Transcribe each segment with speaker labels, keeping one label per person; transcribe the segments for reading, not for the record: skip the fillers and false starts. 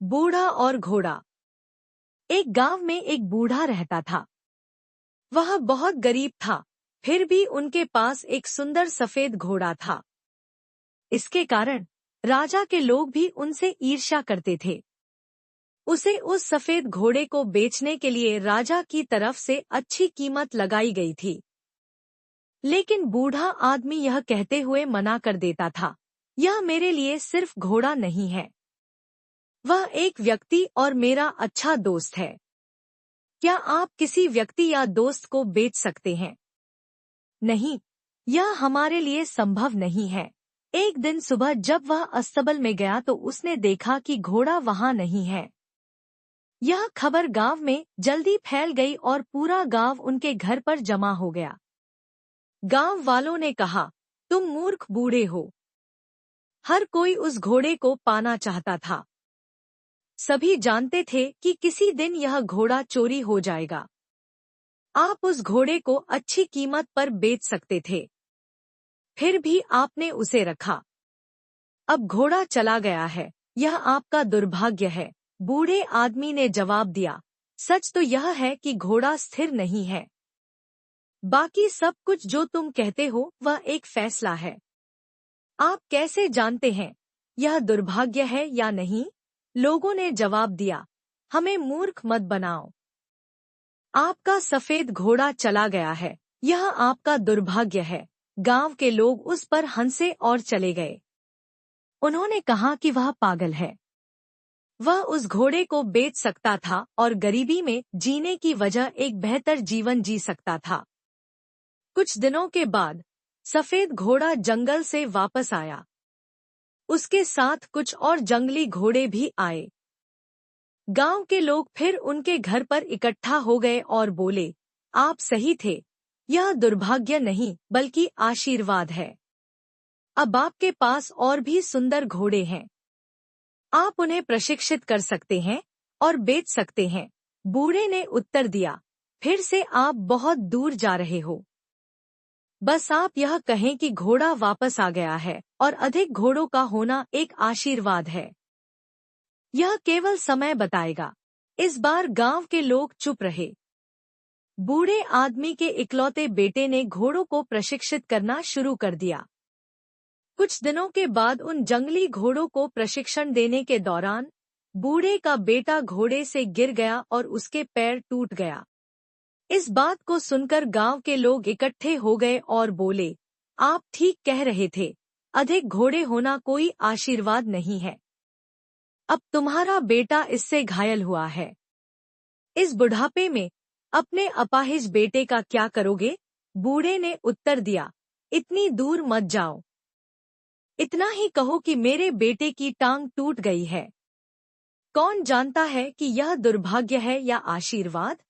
Speaker 1: बूढ़ा और घोड़ा। एक गांव में एक बूढ़ा रहता था। वह बहुत गरीब था, फिर भी उनके पास एक सुंदर सफेद घोड़ा था। इसके कारण राजा के लोग भी उनसे ईर्ष्या करते थे। उसे उस सफेद घोड़े को बेचने के लिए राजा की तरफ से अच्छी कीमत लगाई गई थी। लेकिन बूढ़ा आदमी यह कहते हुए मना कर देता था, यह मेरे लिए सिर्फ घोड़ा नहीं है, वह एक व्यक्ति और मेरा अच्छा दोस्त है। क्या आप किसी व्यक्ति या दोस्त को बेच सकते हैं? नहीं, यह हमारे लिए संभव नहीं है। एक दिन सुबह जब वह अस्तबल में गया तो उसने देखा कि घोड़ा वहां नहीं है। यह खबर गांव में जल्दी फैल गई और पूरा गांव उनके घर पर जमा हो गया। गांव वालों ने कहा, तुम मूर्ख बूढ़े हो। हर कोई उस घोड़े को पाना चाहता था। सभी जानते थे कि किसी दिन यह घोड़ा चोरी हो जाएगा। आप उस घोड़े को अच्छी कीमत पर बेच सकते थे, फिर भी आपने उसे रखा। अब घोड़ा चला गया है, यह आपका दुर्भाग्य है। बूढ़े आदमी ने जवाब दिया, सच तो यह है कि घोड़ा स्थिर नहीं है। बाकी सब कुछ जो तुम कहते हो वह एक फैसला है। आप कैसे जानते हैं यह दुर्भाग्य है या नहीं? लोगों ने जवाब दिया, हमें मूर्ख मत बनाओ। आपका सफेद घोड़ा चला गया है, यह आपका दुर्भाग्य है। गांव के लोग उस पर हंसे और चले गए। उन्होंने कहा कि वह पागल है। वह उस घोड़े को बेच सकता था और गरीबी में जीने की वजह एक बेहतर जीवन जी सकता था। कुछ दिनों के बाद सफेद घोड़ा जंगल से वापस आया। उसके साथ कुछ और जंगली घोड़े भी आए। गांव के लोग फिर उनके घर पर इकट्ठा हो गए और बोले, आप सही थे, यह दुर्भाग्य नहीं बल्कि आशीर्वाद है। अब आपके पास और भी सुंदर घोड़े हैं, आप उन्हें प्रशिक्षित कर सकते हैं और बेच सकते हैं। बूढ़े ने उत्तर दिया, फिर से आप बहुत दूर जा रहे हो। बस आप यह कहें कि घोड़ा वापस आ गया है और अधिक घोड़ों का होना एक आशीर्वाद है। यह केवल समय बताएगा। इस बार गांव के लोग चुप रहे। बूढ़े आदमी के इकलौते बेटे ने घोड़ों को प्रशिक्षित करना शुरू कर दिया। कुछ दिनों के बाद उन जंगली घोड़ों को प्रशिक्षण देने के दौरान बूढ़े का बेटा घोड़े से गिर गया और उसके पैर टूट गया। इस बात को सुनकर गांव के लोग इकट्ठे हो गए और बोले, आप ठीक कह रहे थे, अधिक घोड़े होना कोई आशीर्वाद नहीं है। अब तुम्हारा बेटा इससे घायल हुआ है। इस बुढ़ापे में अपने अपाहिज बेटे का क्या करोगे? बूढ़े ने उत्तर दिया, इतनी दूर मत जाओ। इतना ही कहो कि मेरे बेटे की टांग टूट गई है। कौन जानता है कि यह दुर्भाग्य है या आशीर्वाद?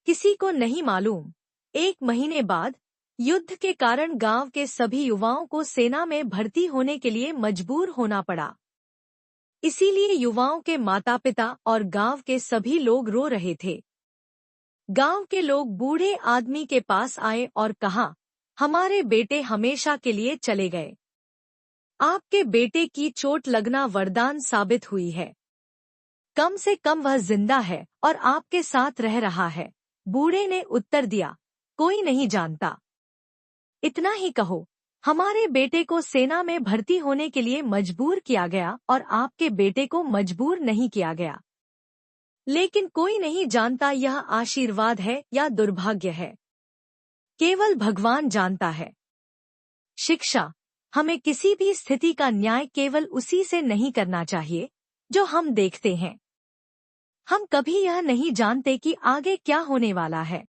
Speaker 1: किसी को नहीं मालूम। एक महीने बाद युद्ध के कारण गांव के सभी युवाओं को सेना में भर्ती होने के लिए मजबूर होना पड़ा। इसीलिए युवाओं के माता पिता और गांव के सभी लोग रो रहे थे। गांव के लोग बूढ़े आदमी के पास आए और कहा, हमारे बेटे हमेशा के लिए चले गए। आपके बेटे की चोट लगना वरदान साबित हुई है। कम से कम वह जिंदा है और आपके साथ रह रहा है। बूढ़े ने उत्तर दिया, कोई नहीं जानता। इतना ही कहो, हमारे बेटे को सेना में भर्ती होने के लिए मजबूर किया गया और आपके बेटे को मजबूर नहीं किया गया। लेकिन कोई नहीं जानता यह आशीर्वाद है या दुर्भाग्य है। केवल भगवान जानता है। शिक्षा, हमें किसी भी स्थिति का न्याय केवल उसी से नहीं करना चाहिए जो हम देखते हैं। हम कभी यह नहीं जानते कि आगे क्या होने वाला है।